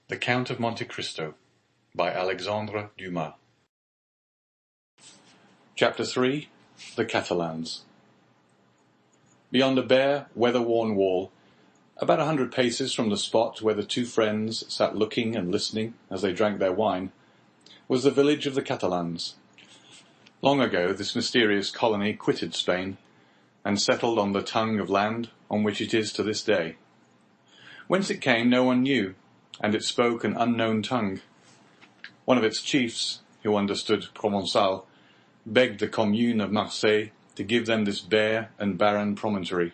The Count of Monte Cristo by Alexandre Dumas. Chapter 3. The Catalans. Beyond a bare, weather-worn wall, about 100 paces from the spot where the two friends sat looking and listening as they drank their wine, was the village of the Catalans. Long ago this mysterious colony quitted Spain and settled on the tongue of land on which it is to this day. Whence it came no one knew, and it spoke an unknown tongue. One of its chiefs, who understood Provençal, begged the commune of Marseille to give them this bare and barren promontory,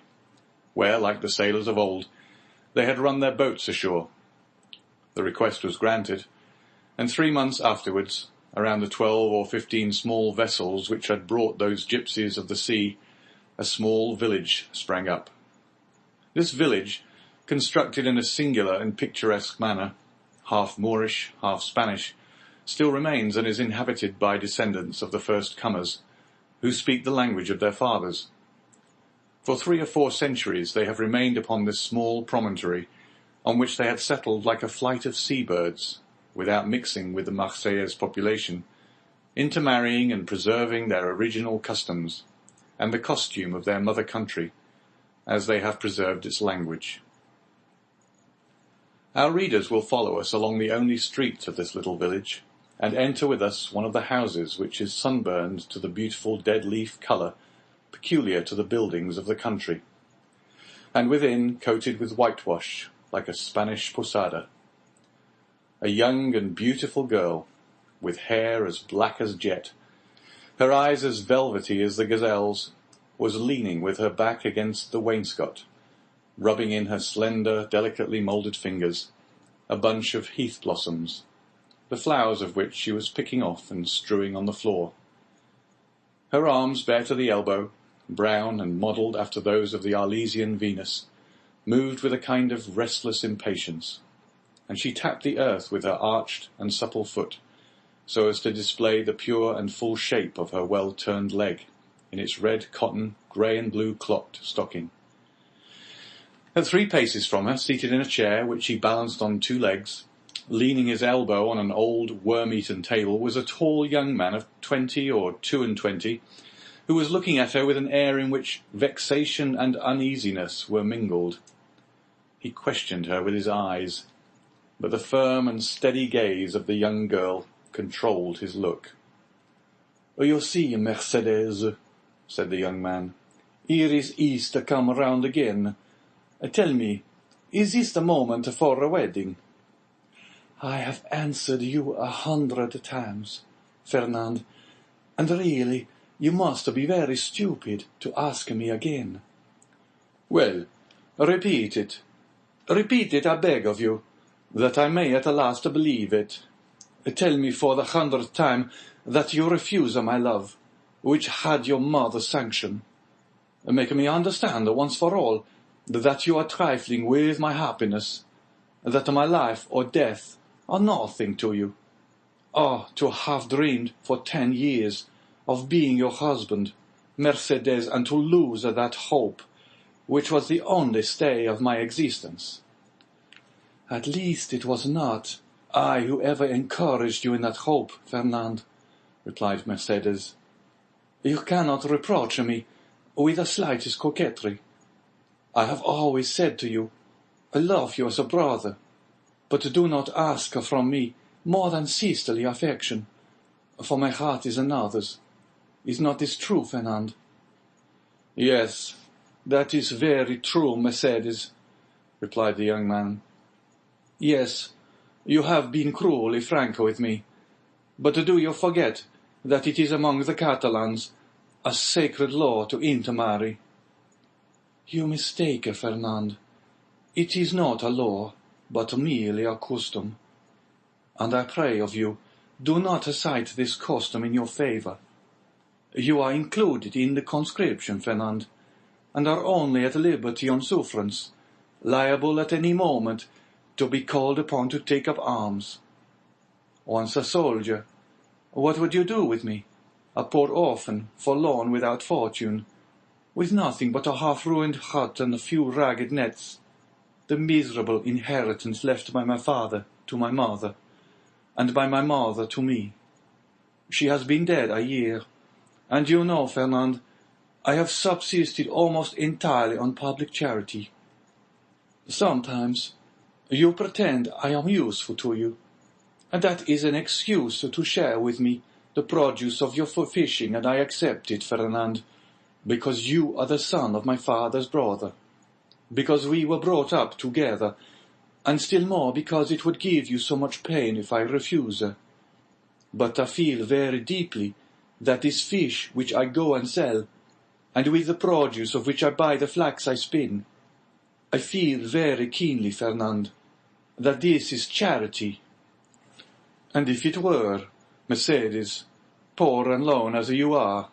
where, like the sailors of old, they had run their boats ashore. The request was granted, and 3 months afterwards, around the 12 or 15 small vessels which had brought those gypsies of the sea, a small village sprang up. This village, constructed in a singular and picturesque manner, half Moorish, half Spanish, still remains and is inhabited by descendants of the first comers, who speak the language of their fathers. For 3 or 4 centuries they have remained upon this small promontory, on which they had settled like a flight of sea-birds, without mixing with the Marseillaise population, intermarrying and preserving their original customs, and the costume of their mother country, as they have preserved its language. Our readers will follow us along the only street of this little village, and enter with us one of the houses which is sunburned to the beautiful dead-leaf colour peculiar to the buildings of the country, and within coated with whitewash like a Spanish posada. A young and beautiful girl, with hair as black as jet, her eyes as velvety as the gazelle's, was leaning with her back against the wainscot, rubbing in her slender, delicately moulded fingers a bunch of heath blossoms, the flowers of which she was picking off and strewing on the floor. Her arms, bare to the elbow, brown and modelled after those of the Arlesian Venus, moved with a kind of restless impatience, and she tapped the earth with her arched and supple foot, so as to display the pure and full shape of her well-turned leg, in its red cotton, grey and blue clocked stocking. At 3 paces from her, seated in a chair which he balanced on 2 legs, leaning his elbow on an old worm-eaten table, was a tall young man of 20 or 22, who was looking at her with an air in which vexation and uneasiness were mingled. He questioned her with his eyes, but the firm and steady gaze of the young girl controlled his look. "You see, Mercedes," said the young man, "here is Easter come round again. Tell me, is this the moment for a wedding?" "I have answered you 100 times, Fernand, and really you must be very stupid to ask me again." "Well, repeat it. Repeat it, I beg of you, that I may at last believe it. Tell me for the 100th time that you refuse my love, which had your mother's sanction. Make me understand once for all that you are trifling with my happiness, that my life or death are nothing to you. Oh, to have dreamed for 10 years of being your husband, Mercedes, and to lose that hope, which was the only stay of my existence." "At least it was not I who ever encouraged you in that hope, Fernand," replied Mercedes. "You cannot reproach me with the slightest coquetry. I have always said to you, I love you as a brother, but do not ask from me more than sisterly affection, for my heart is another's. Is not this true, Fernand?" "Yes, that is very true, Mercedes," replied the young man. "Yes, you have been cruelly frank with me, but do you forget that it is among the Catalans a sacred law to intermarry?" "You mistake, Fernand. It is not a law, but merely a custom. And I pray of you, do not cite this custom in your favour. You are included in the conscription, Fernand, and are only at liberty on sufferance, liable at any moment to be called upon to take up arms. Once a soldier, what would you do with me, a poor orphan, forlorn without fortune, with nothing but a half-ruined hut and a few ragged nets? the miserable inheritance left by my father to my mother, and by my mother to me. She has been dead a year, and you know, Fernand, I have subsisted almost entirely on public charity. Sometimes you pretend I am useful to you, and that is an excuse to share with me the produce of your fishing, and I accept it, Fernand, because you are the son of my father's brother, because we were brought up together, and still more because it would give you so much pain if I refuse her. But I feel very deeply that this fish which I go and sell, and with the produce of which I buy the flax I spin, I feel very keenly, Fernand, that this is charity. And if it were, Mercedes, poor and lone as you are,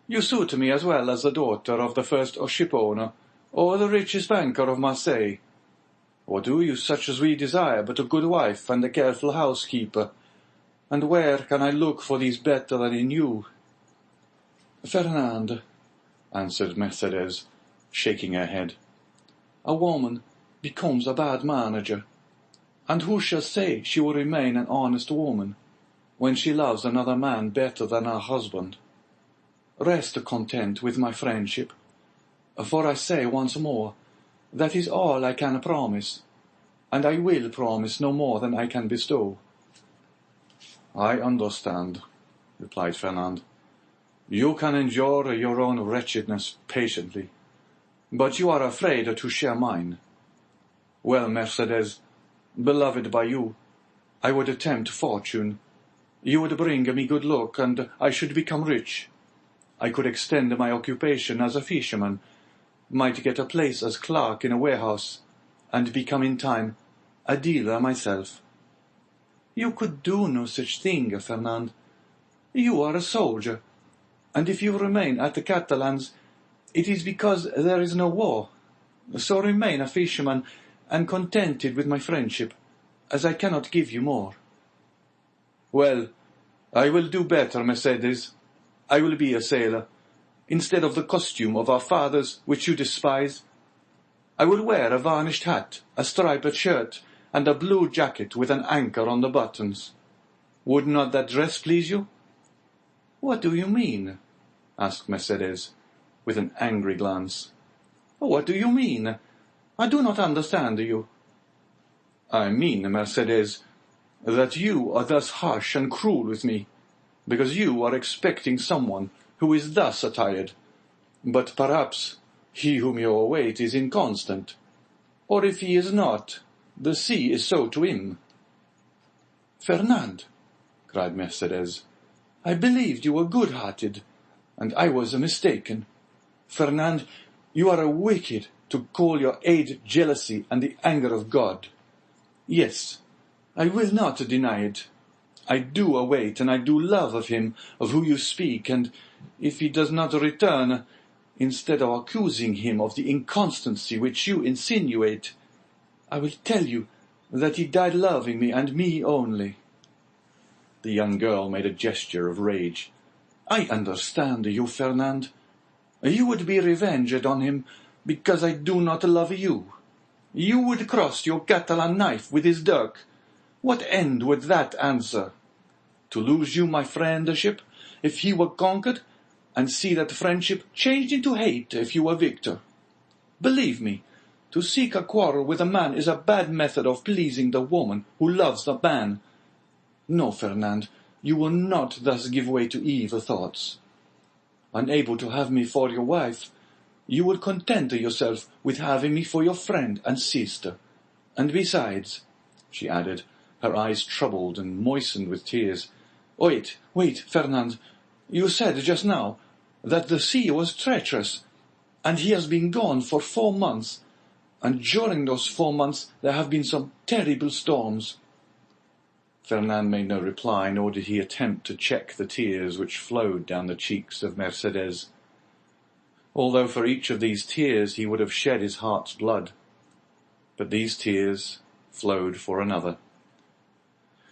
you suit me as well as the daughter of the first shipowner, or the richest banker of Marseille. What do you such as we desire but a good wife and a careful housekeeper? And where can I look for these better than in you? Fernand, answered Mercedes, shaking her head, a woman becomes a bad manager, and who shall say she will remain an honest woman when she loves another man better than her husband? Rest content with my friendship, for I say once more, that is all I can promise, and I will promise no more than I can bestow. I understand, replied Fernand. You can endure your own wretchedness patiently, but you are afraid to share mine. Well, Mercedes, beloved by you, I would attempt fortune. You would bring me good luck, and I should become rich. I could extend my occupation as a fisherman, might get a place as clerk in a warehouse, and become in time a dealer myself. You could do no such thing, Fernand. You are a soldier, and if you remain at the Catalans, it is because there is no war. So remain a fisherman, and contented with my friendship, as I cannot give you more. Well, I will do better, Mercedes. I will be a sailor, instead of the costume of our fathers, which you despise. I will wear a varnished hat, a striped shirt, and a blue jacket with an anchor on the buttons. Would not that dress please you? What do you mean? asked Mercedes, with an angry glance. What do you mean? I do not understand you. I mean, Mercedes, that you are thus harsh and cruel with me, because you are expecting someone who is thus attired. But perhaps he whom you await is inconstant, or if he is not, the sea is so to him. Fernand, cried Mercedes, I believed you were good-hearted, and I was mistaken. Fernand, you are wicked to call your aid jealousy and the anger of God. Yes, I will not deny it. I do await and I do love of him of whom you speak, and if he does not return, instead of accusing him of the inconstancy which you insinuate, I will tell you that he died loving me and me only. The young girl made a gesture of rage. I understand you, Fernand. You would be revenged on him because I do not love you. You would cross your Catalan knife with his dirk. What end would that answer? To lose you my friendship if he were conquered, and see that friendship changed into hate if you were victor. Believe me, to seek a quarrel with a man is a bad method of pleasing the woman who loves the man. No, Fernand, you will not thus give way to evil thoughts. Unable to have me for your wife, you would content yourself with having me for your friend and sister. And besides, she added, her eyes troubled and moistened with tears, Wait, Fernand, you said just now that the sea was treacherous, and he has been gone for 4 months, and during those 4 months there have been some terrible storms. Fernand made no reply, nor did he attempt to check the tears which flowed down the cheeks of Mercedes, although for each of these tears he would have shed his heart's blood. But these tears flowed for another.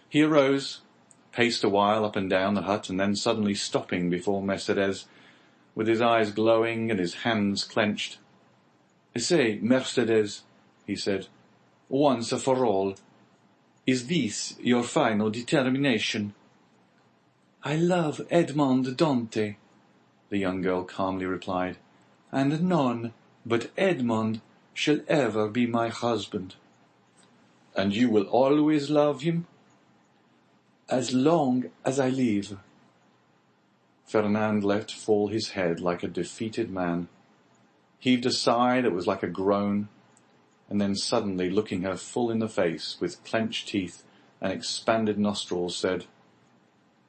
He arose, paced a while up and down the hut, and then suddenly stopping before Mercedes, with his eyes glowing and his hands clenched. "Say, Mercedes," he said, once for all. Is this your final determination?" "I love Edmond Dante," the young girl calmly replied, "and none but Edmond shall ever be my husband." "And you will always love him?" "As long as I live." Fernand let fall his head like a defeated man, heaved a sigh that was like a groan, and then suddenly looking her full in the face with clenched teeth and expanded nostrils, said,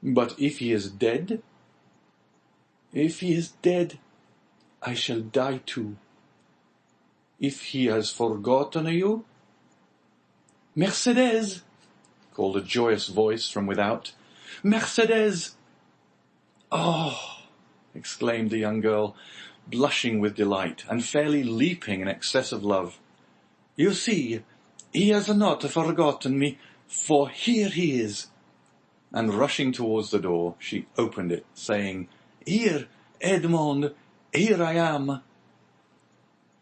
"But if he is dead?" "If he is dead, I shall die too." "If he has forgotten you?" "Mercedes!" called a joyous voice from without. "Mercedes!" "Oh!" exclaimed the young girl, blushing with delight and fairly leaping in excess of love. "You see, he has not forgotten me, for here he is." And rushing towards the door, she opened it, saying, "Here, Edmond, here I am."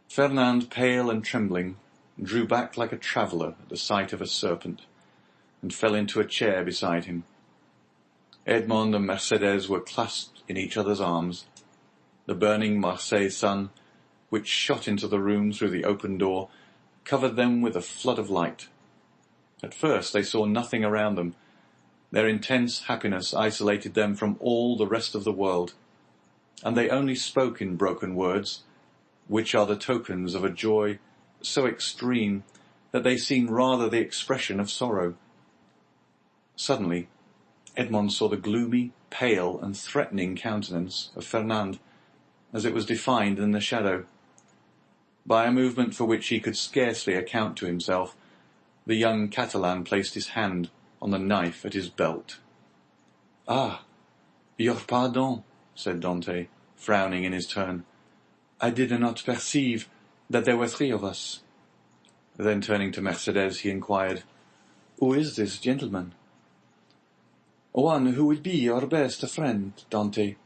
Fernand, pale and trembling, drew back like a traveller at the sight of a serpent, and fell into a chair beside him. Edmond and Mercedes were clasped in each other's arms. The burning Marseille sun, which shot into the room through the open door, covered them with a flood of light. At first they saw nothing around them. Their intense happiness isolated them from all the rest of the world, and they only spoke in broken words, which are the tokens of a joy so extreme that they seem rather the expression of sorrow. Suddenly, Edmond saw the gloomy, pale, and threatening countenance of Fernand, as it was defined in the shadow. By a movement for which he could scarcely account to himself, the young Catalan placed his hand on the knife at his belt. "Ah, your pardon," said Dante, frowning in his turn. "I did not perceive that there were three of us." Then turning to Mercedes, he inquired, "Who is this gentleman?" "One who will be your best friend, Dante,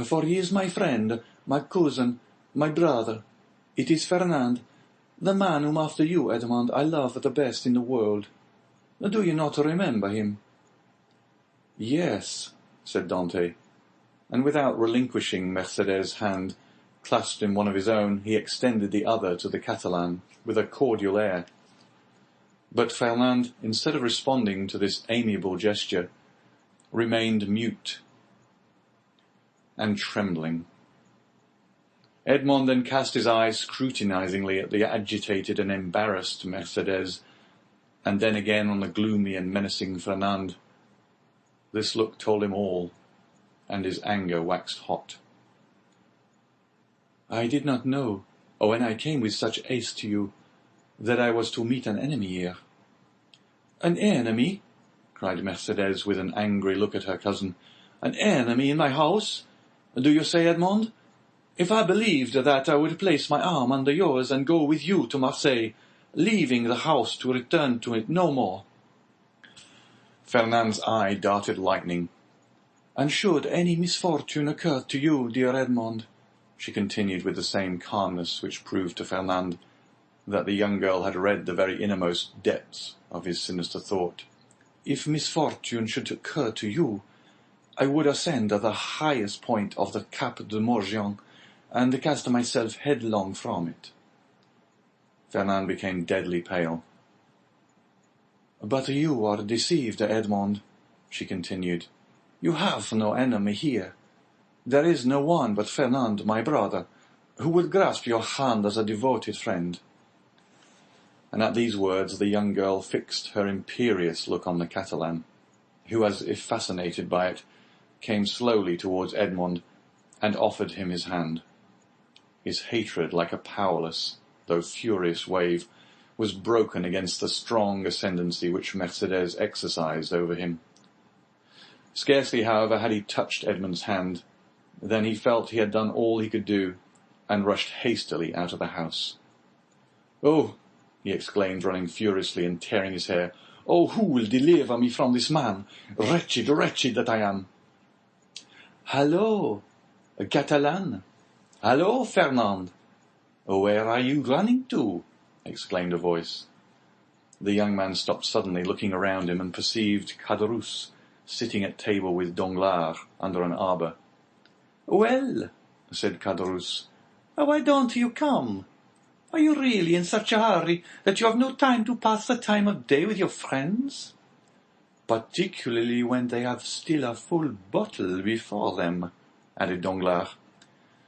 for he is my friend, my cousin, my brother. It is Fernand, the man whom after you, Edmond, I love the best in the world. Do you not remember him?" "Yes," said Dante, and without relinquishing Mercedes' hand, clasped in one of his own, he extended the other to the Catalan with a cordial air. But Fernand, instead of responding to this amiable gesture, remained mute and trembling. Edmond then cast his eyes scrutinizingly at the agitated and embarrassed Mercedes, and then again on the gloomy and menacing Fernand. This look told him all, and his anger waxed hot. "I did not know, when I came with such haste to you, that I was to meet an enemy here." "An enemy?" cried Mercedes with an angry look at her cousin. "An enemy in my house? Do you say, Edmond? If I believed that, I would place my arm under yours and go with you to Marseille, leaving the house to return to it no more." Fernand's eye darted lightning. "And should any misfortune occur to you, dear Edmond," she continued with the same calmness which proved to Fernand that the young girl had read the very innermost depths of his sinister thought, "if misfortune should occur to you, I would ascend the highest point of the Cap de Morgian, and cast myself headlong from it." Fernand became deadly pale. "But you are deceived, Edmond," she continued. "You have no enemy here. There is no one but Fernand, my brother, who would grasp your hand as a devoted friend." And at these words the young girl fixed her imperious look on the Catalan, who, as if fascinated by it, came slowly towards Edmond and offered him his hand. His hatred, like a powerless, though furious wave, was broken against the strong ascendancy which Mercedes exercised over him. Scarcely, however, had he touched Edmond's hand, than he felt he had done all he could do, and rushed hastily out of the house. "Oh!" he exclaimed, running furiously and tearing his hair. "Oh, who will deliver me from this man? Wretched, wretched that I am!" "Hallo, Catalan! Hallo, Fernand! Where are you running to?" exclaimed a voice. The young man stopped suddenly, looking around him, and perceived Caderousse sitting at table with Danglars under an arbour. "Well," said Caderousse, "why don't you come? Are you really in such a hurry that you have no time to pass the time of day with your friends? Particularly when they have still a full bottle before them," added Danglars.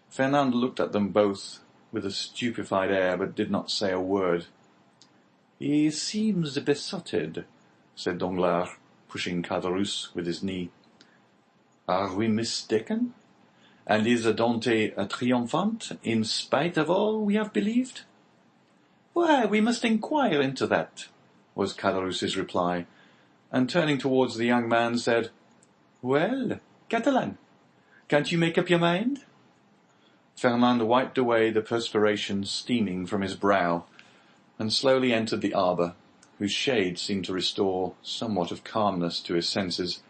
Fernand looked at them both with a stupefied air, but did not say a word. "He seems besotted," said Danglars, pushing Caderousse with his knee. "Are we mistaken? And is Dante a triumphant, in spite of all we have believed?" "Why, we must inquire into that," was Caderousse's reply, and turning towards the young man, said, "Well, Catalan, can't you make up your mind?" Fernand wiped away the perspiration steaming from his brow, and slowly entered the arbour, whose shade seemed to restore somewhat of calmness to his senses,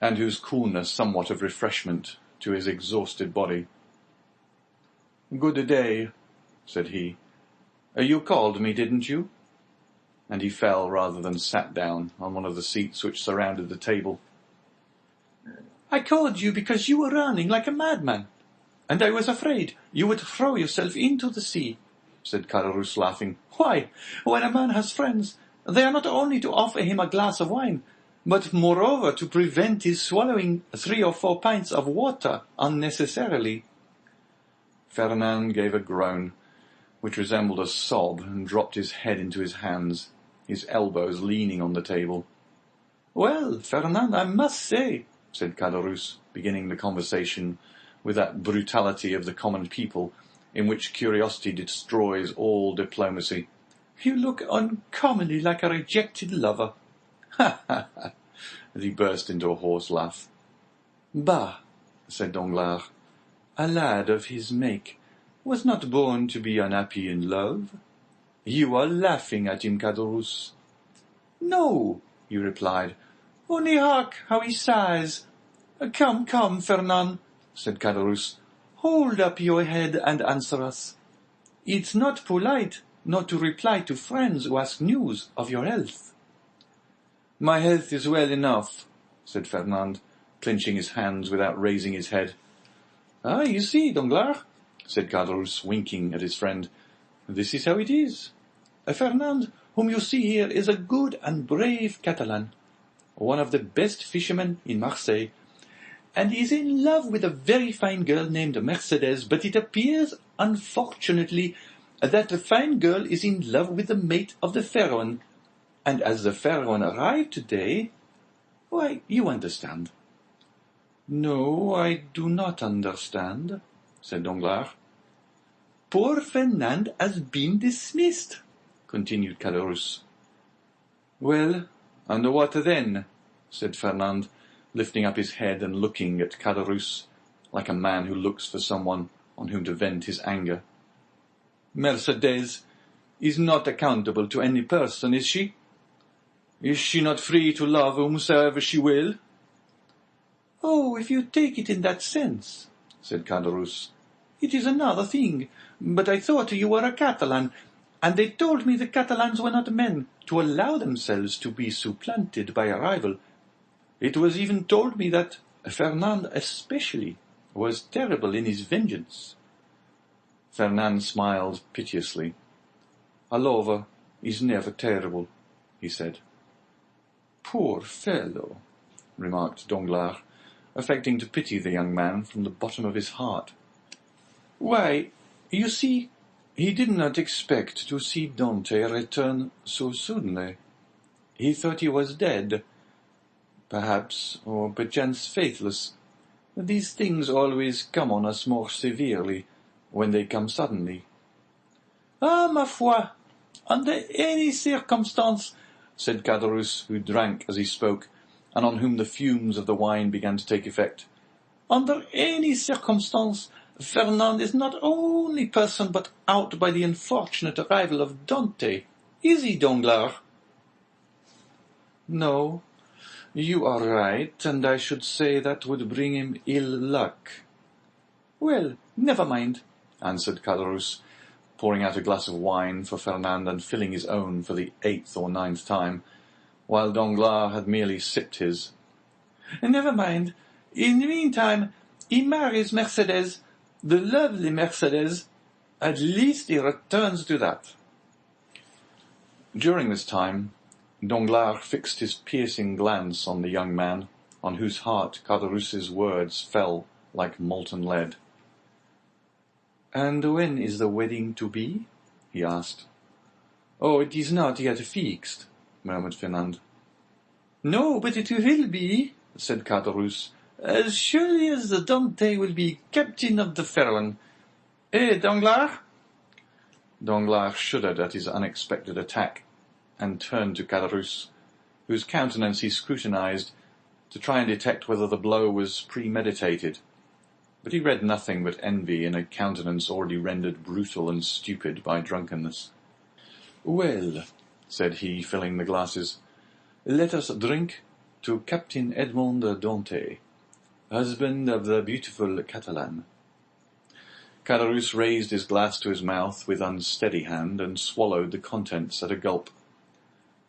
and whose coolness somewhat of refreshment to his exhausted body. "Good day," said he. "You called me, didn't you?" And he fell rather than sat down on one of the seats which surrounded the table. "I called you because you were running like a madman, and I was afraid you would throw yourself into the sea," said Caderousse, laughing. "Why, when a man has friends, they are not only to offer him a glass of wine, but moreover to prevent his swallowing 3 or 4 pints of water unnecessarily." Fernand gave a groan, which resembled a sob, and dropped his head into his hands, his elbows leaning on the table. "Well, Fernand, I must say," said Caderousse, beginning the conversation with that brutality of the common people in which curiosity destroys all diplomacy, "you look uncommonly like a rejected lover." "Ha, ha, ha!" as he burst into a hoarse laugh. "Bah!" said Danglars, "a lad of his make was not born to be unhappy in love. You are laughing at him, Caderousse." "No," he replied, "only hark how he sighs." "Come, come, Fernand," said Caderousse, "hold up your head and answer us. It's not polite not to reply to friends who ask news of your health." "My health is well enough," said Fernand, clenching his hands without raising his head. "Ah, you see, Danglars," said Caderousse, winking at his friend, "this is how it is. Fernand, whom you see here, is a good and brave Catalan, one of the best fishermen in Marseille, and is in love with a very fine girl named Mercedes, but it appears, unfortunately, that the fine girl is in love with the mate of the fair one, and as the fair one arrived today, why, you understand." "No, I do not understand," said Danglars. "Poor Fernand has been dismissed," continued Caderousse. "Well, and what then?" said Fernand, lifting up his head and looking at Caderousse like a man who looks for someone on whom to vent his anger. "Mercedes is not accountable to any person, is she? Is she not free to love whomsoever she will?" "Oh, if you take it in that sense," said Caderousse, "it is another thing. But I thought you were a Catalan, and they told me the Catalans were not men to allow themselves to be supplanted by a rival. It was even told me that Fernand especially was terrible in his vengeance." Fernand smiled piteously. "A lover is never terrible," he said. "Poor fellow," remarked Danglars, affecting to pity the young man from the bottom of his heart. "Why, you see, he did not expect to see Dante return so suddenly. He thought he was dead, perhaps, or perchance faithless. These things always come on us more severely when they come suddenly." "Ah, ma foi, under any circumstance," said Caderousse, who drank as he spoke, and on whom the fumes of the wine began to take effect. "Under any circumstance, Fernand is not only person but out by the unfortunate arrival of Dante. Is he, Danglars?" "No, you are right, and I should say that would bring him ill luck." "Well, never mind," answered Caderousse, pouring out a glass of wine for Fernand and filling his own for the 8th or 9th time, while Danglars had merely sipped his. "Never mind. In the meantime, he marries Mercedes, the lovely Mercedes. At least he returns to that." During this time, Danglars fixed his piercing glance on the young man, on whose heart Caderousse's words fell like molten lead. "And when is the wedding to be?" he asked. "Oh, it is not yet fixed," murmured Fernand. "No, but it will be," said Caderousse, "as surely as Dante will be captain of the Pharaon. Eh, Danglars?" Danglars shuddered at his unexpected attack, and turned to Caderousse, whose countenance he scrutinized, to try and detect whether the blow was premeditated. But he read nothing but envy in a countenance already rendered brutal and stupid by drunkenness. "Well," said he, filling the glasses, "let us drink to Captain Edmond Dante, husband of the beautiful Catalane." Caderousse raised his glass to his mouth with unsteady hand and swallowed the contents at a gulp.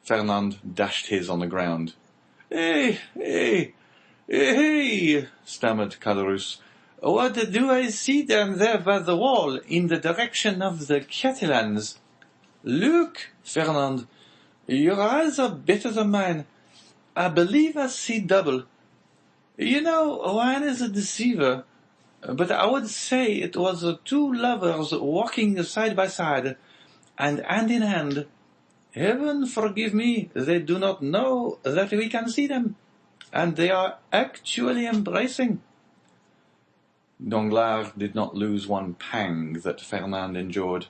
Fernand dashed his on the ground. "Hey, hey, hey," stammered Caderousse. "What do I see down there by the wall, in the direction of the Catalans? Look, Fernand, your eyes are better than mine. I believe I see double. You know, wine is a deceiver, but I would say it was two lovers walking side by side, and hand in hand. Heaven forgive me, they do not know that we can see them, and they are actually embracing." Danglars did not lose one pang that Fernand endured.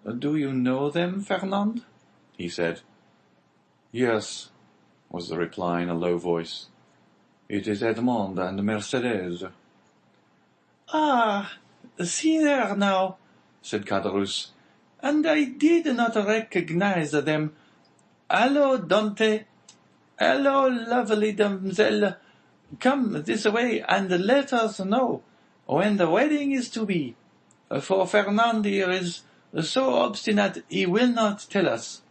"Do you know them, Fernand?" he said. "Yes," was the reply in a low voice. "It is Edmond and Mercedes." "Ah, see there now," said Caderousse, "and I did not recognize them. Hello, Dante. Hello, lovely damsel. Come this way, and let us know when the wedding is to be, for Fernand here is so obstinate he will not tell us."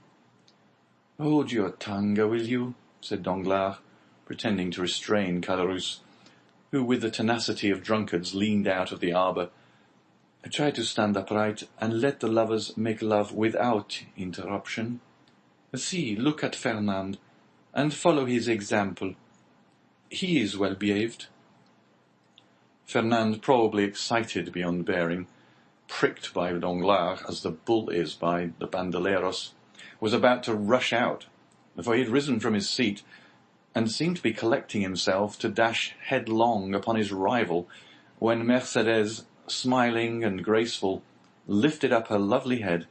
"Hold your tongue, will you?" said Danglars, pretending to restrain Caderousse, who with the tenacity of drunkards leaned out of the arbour. "Try to stand upright, and let the lovers make love without interruption. See, look at Fernand, and follow his example. He is well behaved." Fernand, probably excited beyond bearing, pricked by Danglars as the bull is by the bandoleros, was about to rush out, for he had risen from his seat, and seemed to be collecting himself to dash headlong upon his rival, when Mercedes, smiling and graceful, lifted up her lovely head,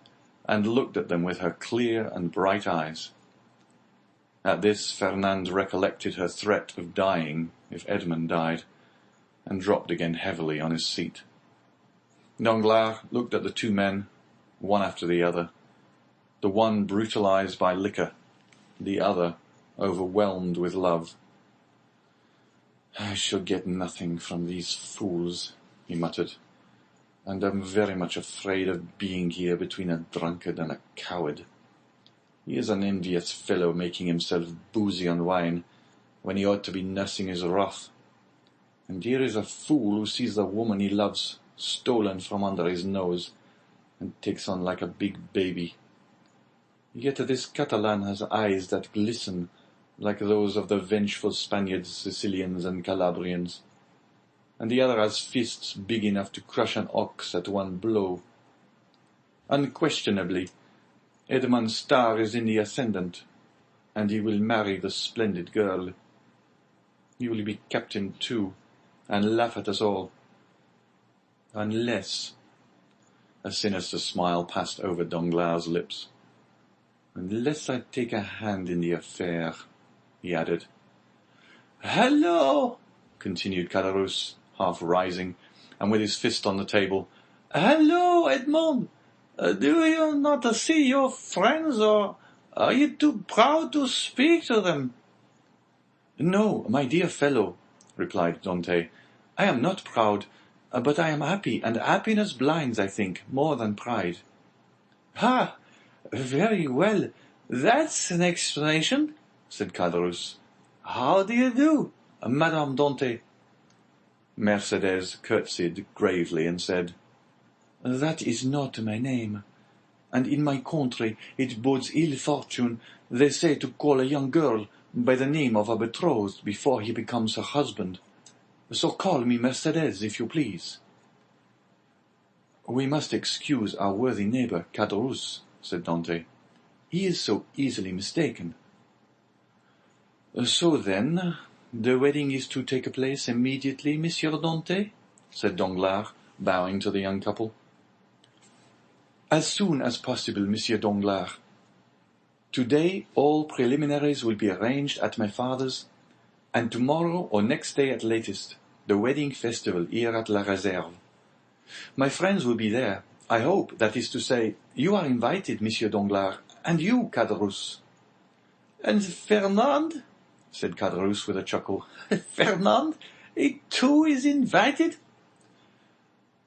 and looked at them with her clear and bright eyes. At this Fernand recollected her threat of dying if Edmond died, and dropped again heavily on his seat. Danglars looked at the two men, one after the other, the one brutalized by liquor, the other overwhelmed with love. "I shall get nothing from these fools," he muttered, "and am very much afraid of being here between a drunkard and a coward. He is an envious fellow, making himself boozy on wine, when he ought to be nursing his wrath. And here is a fool who sees the woman he loves stolen from under his nose, and takes on like a big baby. Yet this Catalan has eyes that glisten like those of the vengeful Spaniards, Sicilians, and Calabrians, and the other has fists big enough to crush an ox at one blow. Unquestionably, Edmond's star is in the ascendant, and he will marry the splendid girl. He will be captain too, and laugh at us all. Unless—" a sinister smile passed over Danglars' lips. "Unless I take a hand in the affair," he added. "Hello!" continued Caderousse, half rising, and with his fist on the table. "Hello, Edmond! Do you not see your friends, or are you too proud to speak to them?" "No, my dear fellow," replied Dante, "I am not proud. But I am happy, and happiness blinds, I think, more than pride." "Ah, very well. That's an explanation," said Caderousse. "How do you do, Madame Dante?" Mercédès curtsied gravely and said, "That is not my name, and in my country it bodes ill fortune, they say, to call a young girl by the name of a betrothed before he becomes her husband. So call me Mercédès, if you please." "We must excuse our worthy neighbor, Caderousse," said Dante. "He is so easily mistaken." "So then, the wedding is to take place immediately, Monsieur Dante?" said Danglars, bowing to the young couple. "As soon as possible, Monsieur Danglars. Today all preliminaries will be arranged at my father's, and tomorrow or next day at latest, the wedding festival here at La Réserve. My friends will be there. I hope, that is to say, you are invited, Monsieur Danglars, and you, Caderousse." "And Fernand?" said Caderousse with a chuckle. "Fernand, he too is invited?"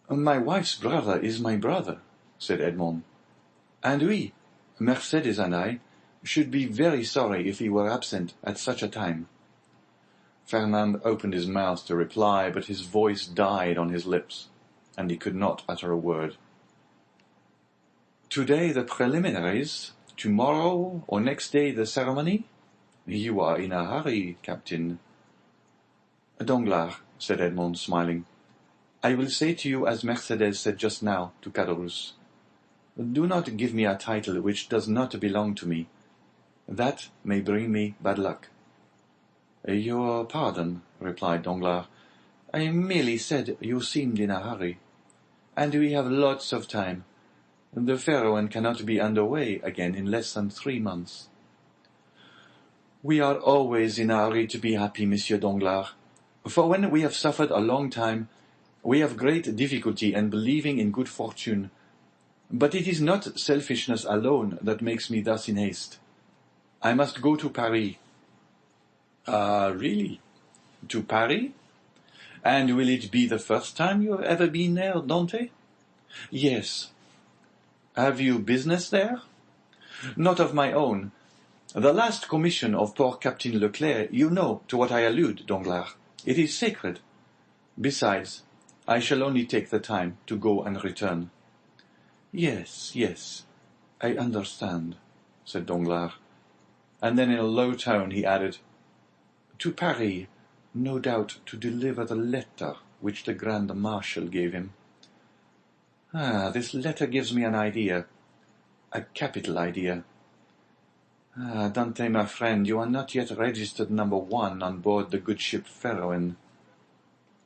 "My wife's brother is my brother," said Edmond. "And we, Mercédès and I, should be very sorry if he were absent at such a time." Fernand opened his mouth to reply, but his voice died on his lips, and he could not utter a word. "Today the preliminaries, tomorrow or next day the ceremony? You are in a hurry, Captain." "Danglars," said Edmond, smiling, "I will say to you as Mercédès said just now to Caderousse. Do not give me a title which does not belong to me. That may bring me bad luck." "Your pardon," replied Danglars. "I merely said you seemed in a hurry. And we have lots of time. The Pharaon cannot be under way again in less than 3 months." "We are always in a hurry to be happy, Monsieur Danglars. For when we have suffered a long time, we have great difficulty in believing in good fortune. But it is not selfishness alone that makes me thus in haste. I must go to Paris." "Ah, really? "To Paris? And will it be the first time you have ever been there, Dante?" "Yes." "Have you business there?" "Not of my own. The last commission of poor Captain Leclerc, you know to what I allude, Danglars. It is sacred. Besides, I shall only take the time to go and return." Yes, I understand," said Danglars. And then in a low tone he added, "To Paris, no doubt to deliver the letter which the Grand Marshal gave him." "Ah, this letter gives me an idea. A capital idea. Ah, Dante, my friend, you are not yet registered #1 on board the good ship Pharaon."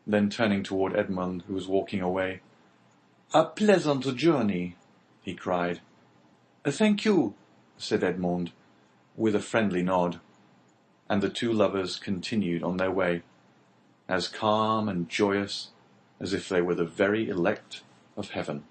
Then turning toward Edmond, who was walking away, "A pleasant journey," he cried. "Thank you," said Edmond, with a friendly nod, and the two lovers continued on their way, as calm and joyous as if they were the very elect of heaven.